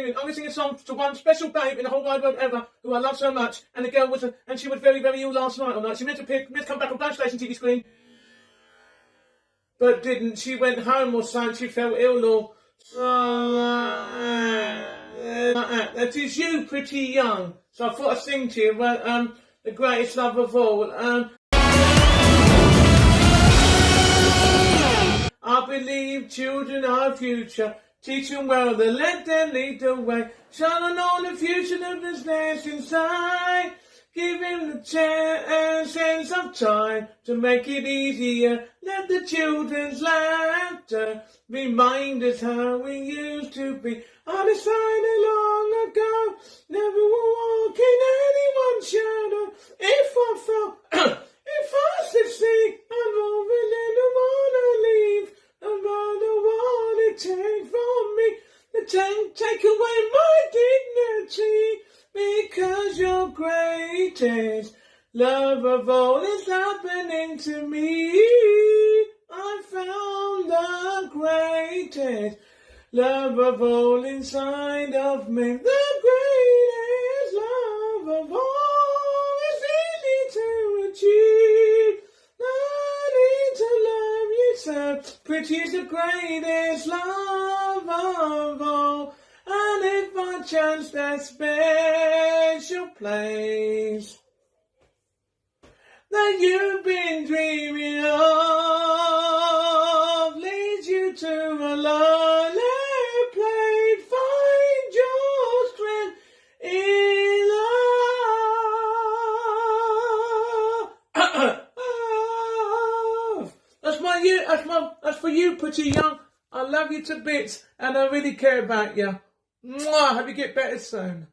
I'm going to sing a song to one special babe in the whole wide world ever, who I love so much. And the girl and she was very, very ill last night. She meant to come back on Blood Station TV screen, but didn't. She went home or something. She felt ill or that is you, Pretty Young. So I thought I'd sing to you about the greatest love of all. I believe children are our future. Teach them well, then let them lead the way. Shine on all the future that is there inside. Give him the sense of time to make it easier. Let the children's laughter remind us how we used to be. I decided long ago, never will walk in anyone's shadow. If I fell, if I succeed, I really don't wanna leave. No matter what it takes from me, take away my dignity, because your greatest love of all is happening to me. I found the greatest love of all inside of me. The greatest love of all is easy to achieve. I need to love you so. Pretty is the greatest love of all. And if I chance that special place that you've been dreaming of leads you to a lonely place, find your strength in love. That's for you, Pretty Young. I love you to bits, and I really care about you. Mwah! Hope you get better soon.